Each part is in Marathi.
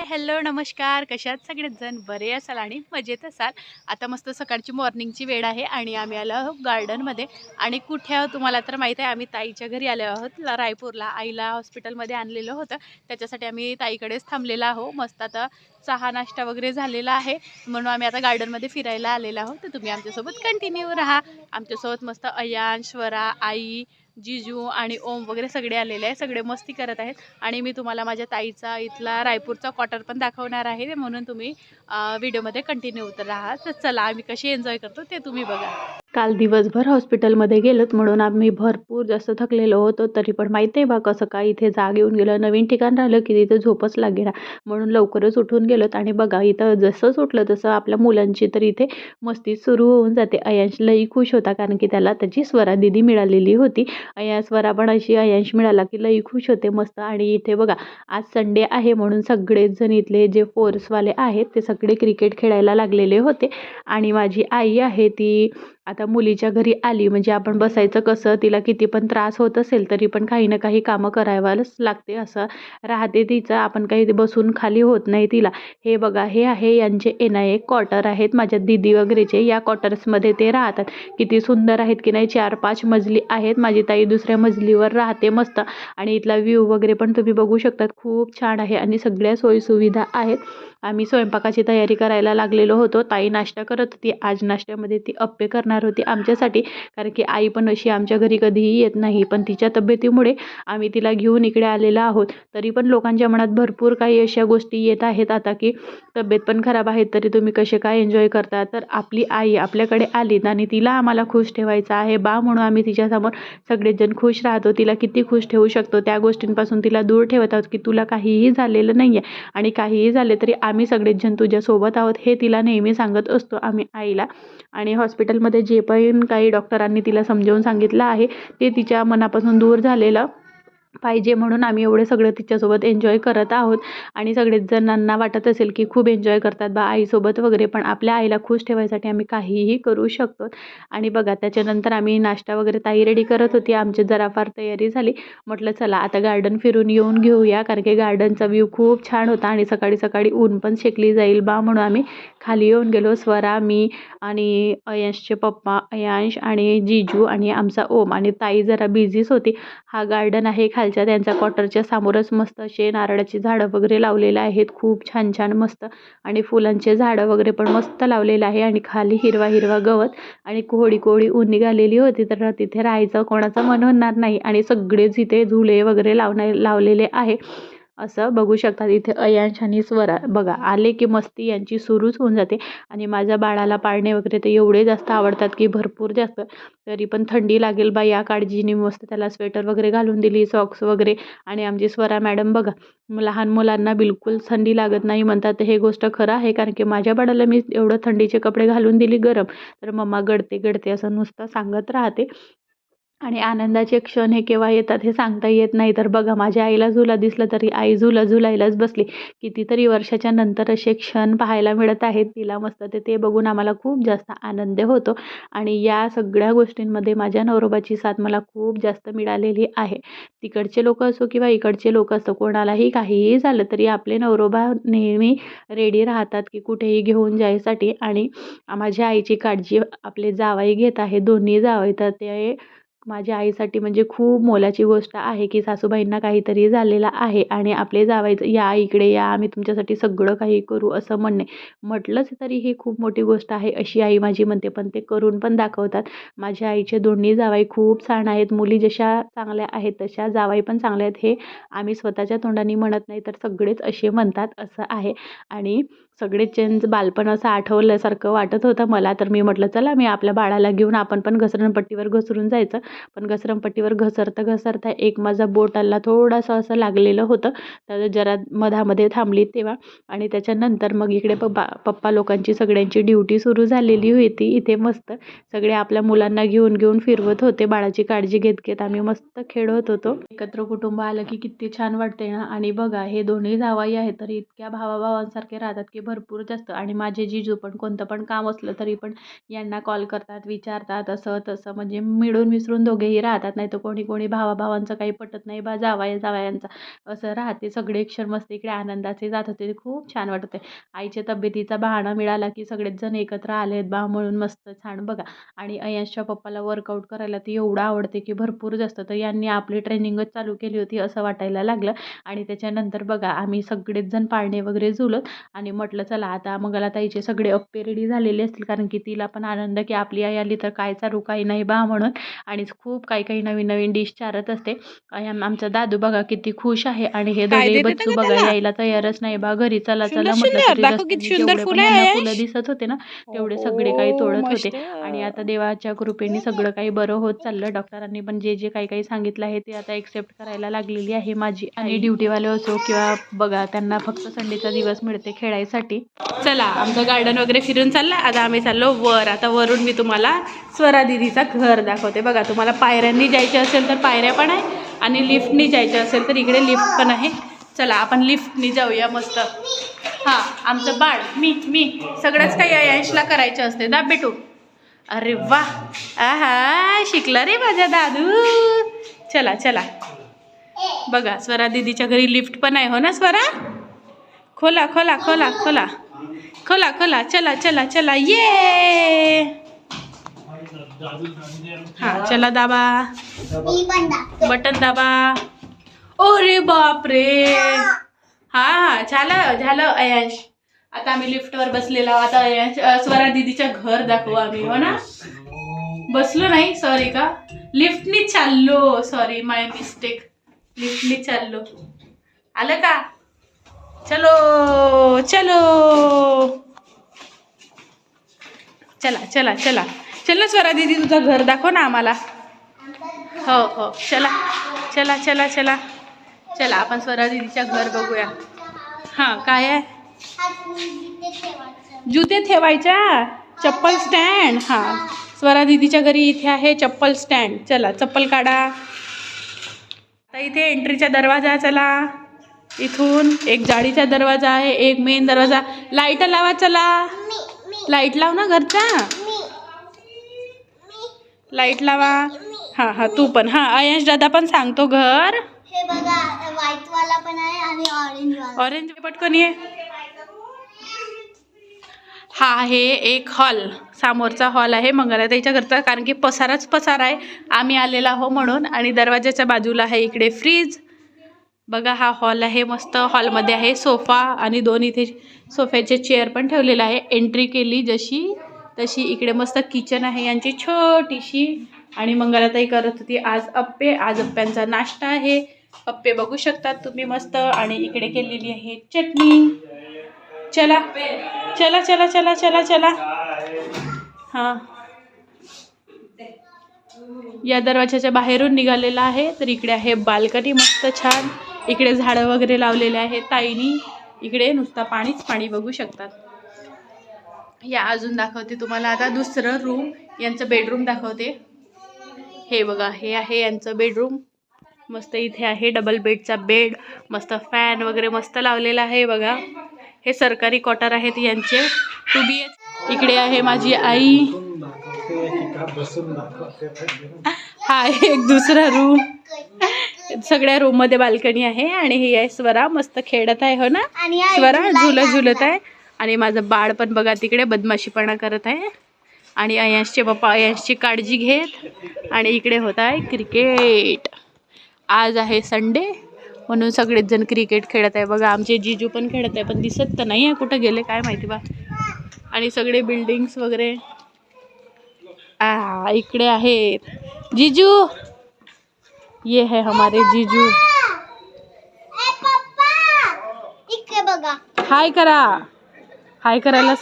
हॅलो नमस्कार. कशात सगळेच जण बरे असाल आणि मजेत असाल. आता मस्त सकाळची मॉर्निंगची वेळ आहे आणि आम्ही आलो आहोत गार्डनमध्ये. आणि कुठे आहोत तुम्हाला तर माहीत आहे, आम्ही ताईच्या घरी आलो आहोत रायपूरला. आईला हॉस्पिटलमध्ये आणलेलं होतं, त्याच्यासाठी आम्ही ताईकडेच थांबलेलो आहोत. मस्त आता चहा नाश्ता वगैरे झालेला आहे, म्हणून आम्ही आता गार्डनमध्ये फिरायला आलेलो आहोत. तर तुम्ही आमच्यासोबत कंटिन्यू राहा. आमच्यासोबत मस्त अयांश, स्वरा, आई, जिजू आणि ओम वगैरे सगळे आलेले आहे. सगळे मस्ती करत आहेत आणि मी तुम्हाला माझ्या ताईचा इथला रायपूरचा क्वार्टर पण दाखवणार आहे, म्हणून तुम्ही व्हिडिओमध्ये कंटिन्यू होत राहा. तर चला आम्ही कशी एन्जॉय करतो ते तुम्ही बघा. काल दिवसभर हॉस्पिटलमध्ये गेलोत म्हणून आम्ही भरपूर जास्त थकलेलो होतो. तरी पण माहिती आहे बा कसं काय इथे जाग येऊन गेलं. नवीन ठिकाण राहिलं की तिथे झोपच लागेना, म्हणून लवकरच उठून गेलोत. आणि बघा इथं जसं सुटलं तसं आपल्या मुलांची तर इथे मस्ती सुरू होऊन जाते. अयांश लई खुश होता, कारण की त्याला त्याची स्वरा दिदी मिळालेली होती. स्वरा पण अशी अयांश मिळाला की लई खुश होते मस्त. आणि इथे बघा आज संडे आहे म्हणून सगळेच जण इथले जे फोर्सवाले आहेत ते सगळे क्रिकेट खेळायला लागलेले होते. आणि माझी आई आहे ती आता मुलीच्या घरी आली म्हणजे आपण बसायचं कसं, तिला किती पण त्रास होत असेल तरी पण काही ना काही कामं करायलाच लागते, असं राहते तिचं. आपण काही बसून खाली होत नाही तिला. हे बघा हे आहे यांचे NIA क्वार्टर आहेत माझ्या दीदी वगैरेचे. या क्वार्टर्समध्ये ते राहतात. किती सुंदर आहेत की नाही. 4-5 मजली आहेत. माझी ताई दुसऱ्या मजलीवर राहते मस्त. आणि इथला व्ह्यू वगैरे पण तुम्ही बघू शकतात, खूप छान आहे आणि सगळ्या सोयीसुविधा आहेत. आम्ही स्वयंपाकाची तयारी करायला लागलेलो होतो. ताई नाश्ता करत होती. आज नाश्त्यामध्ये ती अप्पे करणार होती आमच्यासाठी, कारण की आई पण अशी आमच्या घरी कधीही येत नाही, पण तिच्या तब्येतीमुळे आम्ही तिला घेऊन इकडे आलेलो आहोत. तरी पण लोकांच्या मनात भरपूर काही अशा गोष्टी येत आहेत आता की तब्येत पण खराब आहे तरी तुम्ही कसे काय एन्जॉय करता. तर आपली आई आपल्याकडे आली आणि तिला आम्हाला खुश ठेवायचं आहे बा, म्हणून आम्ही तिच्यासमोर सगळेजण खुश राहतो. तिला किती खुश ठेवू शकतो त्या गोष्टींपासून तिला दूर ठेवत आहोत की तुला काहीही झालेलं नाही आहे, आणि काहीही झाले तरी आम्ही सगळेच जण तुझ्यासोबत आहोत, हे तिला नेहमी सांगत असतो आम्ही आईला. आणि हॉस्पिटलमध्ये जे पण काही डॉक्टरांनी तिला समजावून सांगितलं आहे ते तिच्या मनापासून दूर झालेलं पाहिजे, म्हणून आम्ही एवढे सगळं तिच्यासोबत एन्जॉय करत आहोत. आणि सगळेच जणांना वाटत असेल की खूप एन्जॉय करतात बा आईसोबत वगैरे, पण आपल्या आईला खुश ठेवायसाठी आम्ही काहीही करू शकतो. आणि बघा त्याच्यानंतर आम्ही नाश्ता वगैरे ताई रेडी करत होती. आमची जरा फार तयारी झाली. म्हटलं चला आता गार्डन फिरून येऊन घेऊया, कारण की गार्डनचा व्ह्यू खूप छान होता आणि सकाळी सकाळी ऊन पण शेकली जाईल बा, म्हणून आम्ही खाली येऊन गेलो. स्वरा, मी आणि अयांशचे पप्पा अयांश आणि जिजू आणि आमचा ओम. आणि ताई जरा बिझीच होती. हा गार्डन आहे खालच्या त्यांच्या क्वार्टरच्या समोरच. मस्त असे नारळाची झाडं वगैरे लावलेले आहेत, खूप छान छान मस्त. आणि फुलांचे झाडं वगैरे पण मस्त लावलेलं आहे. आणि खाली हिरवा हिरवा गवत आणि कोहडी कोहडी ऊन निघालेली होती, तर तिथे राहायचं कोणाचं मन होणार नाही. आणि सगळेच इथे झुले वगैरे लावलेले आहे. असं बघू शकतात इथे अयांश आणि स्वरा बघा आले की मस्ती यांची सुरूच होऊन जाते. आणि माझ्या बाळाला पाळणे वगैरे ते एवढे जास्त आवडतात की भरपूर जास्त. तरी पण थंडी लागेल बा या काळजीने मस्त त्याला स्वेटर वगैरे घालून दिली, सॉक्स वगैरे. आणि आमची स्वरा मॅडम बघा, लहान मुलांना बिलकुल थंडी लागत नाही म्हणतात, हे गोष्ट खरं आहे. कारण की माझ्या बाळाला मी एवढं थंडीचे कपडे घालून दिली गरम, तर मम्मा गळते गळते असं नुसतं सांगत राहते. आणि आनंदाचे क्षण हे केव्हा येतात हे सांगता येत नाही. तर बघा माझ्या आईला झुला दिसला तरी आई झुलायलाच बसली. कितीतरी वर्षाच्या नंतर असे क्षण पाहायला मिळत आहेत तिला मस्त. ते बघून आम्हाला खूप जास्त आनंद होतो. आणि या सगळ्या गोष्टींमध्ये माझ्या नवरोबाची साथ मला खूप जास्त मिळालेली आहे. तिकडचे लोक असो किंवा इकडचे लोक असो, कोणालाही काहीही झालं तरी आपले नवरोबा नेहमी रेडी राहतात की कुठेही घेऊन जायसाठी. आणि माझ्या आईची काळजी आपले जावई घेत आहे, दोन्ही जावई. तर ते माझ्या आईसाठी म्हणजे खूप मोलाची गोष्ट आहे की सासूबाईंना काहीतरी झालेलं आहे आणि आपले जावई या इकडे या, आम्ही तुमच्यासाठी सगळं काही करू असं म्हणणे म्हटलंच तरी ही खूप मोठी गोष्ट आहे अशी आई माझी म्हणते. पण ते करून पण दाखवतात. माझ्या आईचे दोन्ही जावई खूप छान आहेत. मुली जशा चांगल्या आहेत तशा जावई पण चांगले आहेत, हे आम्ही स्वतःच्या तोंडाने म्हणत नाही, तर सगळेच असे म्हणतात असं आहे. आणि सगळेच चेंज बालपण असं आठवल्यासारखं वाटत होतं मला. तर मी म्हटलं चला मी आपल्या बाळाला घेऊन आपण पण घसरणपट्टीवर घसरून जायचं. पण घसरणपट्टीवर घसरता एक माझा बोटाला थोडंसं असं लागलेलं होतं, तर जरा मधामध्ये थांबली तेव्हा. आणि त्याच्यानंतर मग इकडे पप्पा लोकांची सगळ्यांची ड्युटी सुरू झालेली होती. इथे मस्त सगळे आपल्या मुलांना घेऊन फिरवत होते. बाळाची काळजी घेत घेत आम्ही मस्त खेळत होतो. एकत्र कुटुंब आलं की किती छान वाटते ना. आणि बघा हे दोन्ही जावई आहेत तर इतक्या भावाभावांसारखे राहतात की भरपूर जास्त. आणि माझे जिजू पण कोणतं पण काम असलं तरी पण यांना कॉल करतात, विचारतात असं तसं, म्हणजे मिळून मिसळून दोघेही राहतात, नाही तर कोणी कोणी भावाभावांचं काही पटत नाही, जावयांचं असं राहते. सगळे क्षण मस्त इकडे आनंदाचे जात होते. खूप छान वाटत होते. आईच्या तब्येतीचा बहाणा मिळाला की सगळेच जण एकत्र आलेत बा म्हणून मस्त छान बघा. आणि अय्यांशच्या पप्पाला वर्कआउट करायला ती एवढं आवडते की भरपूर जास्त, तर यांनी आपली ट्रेनिंगच चालू केली होती असं वाटायला लागलं. आणि त्याच्यानंतर बघा आम्ही सगळेच जण पाळणे वगैरे झुलत आणि म्हटलं चला आता मंगलाताईचे सगळे अप्पे रेडी झालेले असतील, कारण की तिला पण आनंद की आपली आई आली तर काय चालू काही नाही बा म्हणून. आणि खूप काही काही नवीन नवीन डिश चारत असते. आमचा दादू बघा किती खुश आहे. आणि हे दोघे बच्चू बघा यायला तयारच नाही बा घरी. चला चला म्हटलं तरी रस्त्याने जेवढे पण यांना फुलं दिसत होते ना तेवढे सगळे काही तोडत होते. आणि आता देवाच्या कृपेने सगळं काही बरं होत चाललं. डॉक्टरांनी पण जे जे काही काही सांगितलं आहे ते आता एक्सेप्ट करायला लागलेली आहे माझी. आणि ड्युटीवाले असो किंवा बघा त्यांना फक्त संडेचा दिवस मिळते खेळायसाठी. चला आमचं गार्डन वगैरे फिरून चाललं. आता आम्ही चाललो वर. आता वरून मी तुम्हाला स्वरा दीदीचा घर दाखवते. बघा तुम्हाला पायऱ्यांनी जायचे असेल तर पायऱ्या पण आहे आणि लिफ्टनी जायचे असेल तर इकडे लिफ्ट पण आहे. चला आपण लिफ्टनी जाऊया मस्त. हां आमचं बाळ मी सगळंच काही अय्यांशला करायचं असते दाब बेटू. अरे वा आहा शिकला रे माझा दादू. चला चला बघा स्वरा दीदीच्या घरी लिफ्ट पण आहे हो ना स्वरा. खोला खोला खोला खोला खोला खोला चला चला चला ये. हां चला दाबा बटन दाबा. अरे बापरे. हां झालं अय्यांश. आता आम्ही लिफ्टवर बसलेलो. आता अय्यांश स्वरा दीदीच्या घर दाखवू आम्ही हो ना. बसलो नाही सॉरी का लिफ्टनी चाललो. सॉरी माय मिस्टेक. लिफ्टनी चाललो. आलं का. चलो चलो चला चला चला चला स्वरा दीदी तुझं घर दाखव ना आम्हाला. हो हो चला चला चला चला चला आपण स्वरा दीदीच्या घर बघूया. हां काय आहे. जुते ठेवायच्या चप्पल स्टँड. हां स्वरा दीदीच्या घरी इथे आहे चप्पल स्टँड. चला चप्पल काढा. आता इथे एंट्रीचा दरवाजा. चला इथून एक जाळीचा दरवाजा आहे एक मेन दरवाजा. लाईट लावा. चला लाईट लाव ना घरचा. लाईट लावा. हां हां तू पण. हां अय्यांश दादा पण सांगतो घर. हे बघा व्हाईट वाला पण आहे आणि ऑरेंज वाला. ऑरेंज पटकन ये. हा आहे एक हॉल. समोरचा हॉल आहे मंगलाताईच्या घरचा, कारण की पसाराच पसारा आहे आम्ही आलेला हो म्हणून. आणि दरवाजाच्या बाजूला आहे इकडे फ्रीज. बघा हा हॉल आहे मस्त. हॉलमध्ये आहे सोफा आणि दोन इथे सोफ्याचे चेअर पण ठेवलेला आहे. एंट्री केली जशी तशी इकडे मस्त किचन आहे यांची छोटीशी. आणि मंगलाताई करत होती आज अप्पे. आज अप्प्यांचा नाश्ता आहे. अप्पे बघू शकतात तुम्ही मस्त. आणि इकडे केलेली आहे चटणी. चला चला चला चला चला चला. हां या दरवाजाच्या बाहेरून निघालेला आहे. तर इकडे आहे बाल्कनी मस्त छान. इकडे झाडं वगैरे लावलेले आहेत ताईनी. इकडे नुसता पाणीच पाणी बघू शकतात. या अजून दाखवते तुम्हाला आता दुसरं रूम. यांचं बेडरूम दाखवते. हे बघा हे आहे यांचं बेडरूम. मस्त इथे आहे डबल बेडचा बेड. मस्त फॅन वगैरे मस्त लावलेला आहे बघा. हे सरकारी क्वार्टर आहेत यांचे 2 BH. इकडे आहे माझी आई. हा एक दुसरा रूम. सगळ्या रूम मध्ये बाल्कनी आहे. आणि ही आहे स्वरा मस्त खेळत आहे हो ना. स्वरा झुलत आहे. आणि माझं बाळ पण बघा तिकडे बदमाशीपणा करत आहे. आणि अय्यांशचे पप्पा अय्यांशची काळजी घेत. आणि इकडे होत आहे क्रिकेट. आज आहे संडे म्हणून सगळेच जण क्रिकेट खेळत आहे बघा. आमचे जीजू पण खेळत आहे पण दिसत तर नाही आहे कुठं गेले काय माहिती बा. आणि सगळे बिल्डिंग्स वगैरे इकडे आहेत जीजू. ये है हमारे जीजू. इकडे बघा. हाय करा. हाय करायला.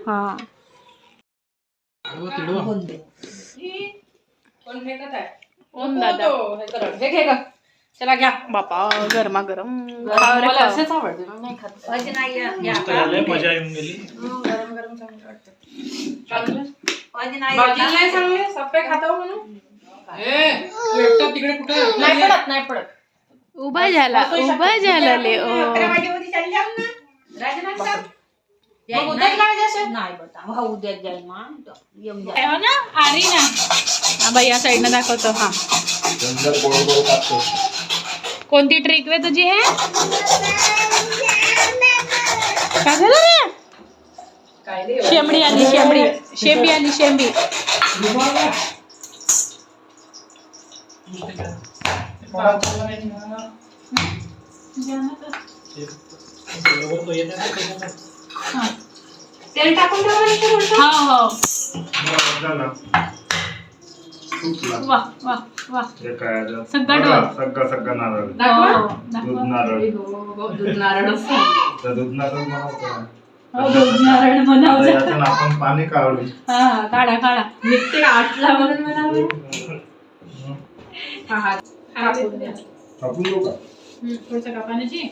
हां ओम दादा चला घ्या बापा गरमा गरम. असेच आवडते नाही खात. मजा येऊन गेली. नाही चांगले सप्पे खाता म्हणून तिकडे कुठे नाही पडत. उभा झाला ले. मग उद्याच काढायचे असेल? नाही बेटा हा उद्याच जाईल मग येऊन जा. हो ना आरी ना हा बाई या साईडनं दाखवतो. हा कोणती ट्रिक वे तुझी हे काय झालं रे? काय रे? शेंबडी आली शेंबडी शेंबी आली शेंबी. तेल टाकून ठेवा. हो हो वा वा वा सगळं डोल. सगळं नारळ दाखवा. हो, दाखवा. दूध नारळ दूध नारळच. तर दूध नारळ बनवतो हो, दूध नारळ आता बनवलं. यातून आपण पाणी काढू. हा काढा काढा. निघते आटला म्हणून म्हणाले. हा हा टाकून द्या. टाकून देऊ का? थोडसा कापाण्याची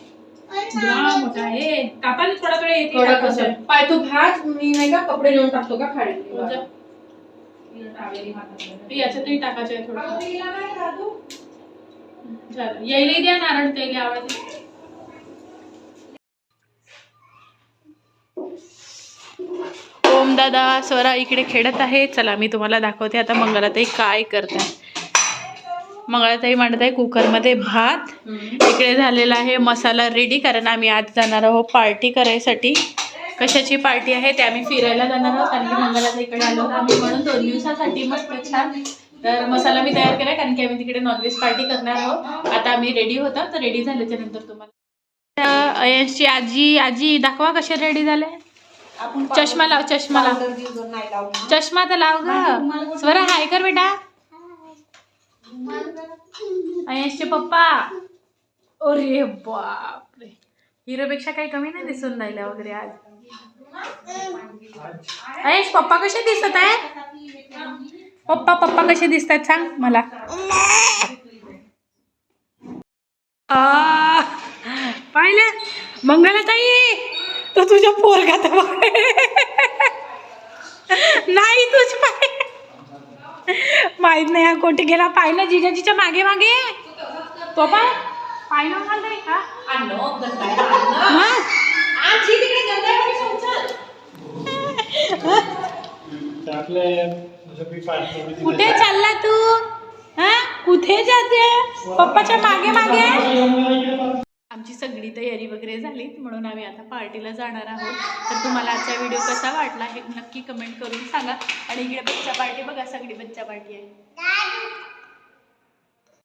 मोठा आहे कापाने थोडा थोडा येते. थोडं कसं पाय तू भाज मी नाही का कपडे नेऊन टाकतो का खाली. याच्यातही टाकायचं आहे थोडं. झालं यायला द्या नारळ त्याला आवडते. ओम दादा स्वरा इकडे खेळत आहे. चला मी तुम्हाला दाखवते आता मंगलाताई काय करताय. मंगलाताई मांडत आहे कुकरमध्ये भात. इकडे झालेला आहे मसाला रेडी कारण आम्ही आज जाणार आहोत पार्टी करायसाठी. कशाची पार्टी आहे ते आम्ही फिरायला जाणार आहोत कारण की मंगलाताईकडे आलो आहोत आम्ही म्हणून 2 दिवसासाठी मस्त छान. तर मसाला मी तयार केला कारण की आम्ही तिकडे नॉनव्हेज पार्टी करणार आहोत. आता आम्ही रेडी होतो तर रेडी झाल्याच्या नंतर तुम्हाला अयशची आजी दाखवा कसे रेडी झाले. चष्मा लाव चष्मा लाव चष्मा तर लाव ग. स्वरा हाय कर बेटा. अयशचे पप्पा. अरे बापरे हिरोपेक्षा काही कमी नाही दिसून राहिल्या वगैरे आज. अयश पप्पा कसे दिसत आहे. पप्पा कसे दिसत आहेत सांग मला. पाहिलं मंगलाताई तो तुझ्या पोरगात नाही तुझ पाय माहित नाही हा कोठे गेला. पाहिलं जिजाजीच्या मागे मागे तो पाहिलं घालताय का. कुठे चालला तू. हा कुठे जाते पप्पाच्या मागे मागे. आमची सगळी तयारी वगैरे झाली म्हणून आम्ही आता पार्टीला जाणार आहोत. तर तुम्हाला आजचा व्हिडिओ कसा वाटला हे नक्की कमेंट करून सांगा. आणि इकडे बच्चा पार्टी बघा सगळी बच्चा पार्टी आहे.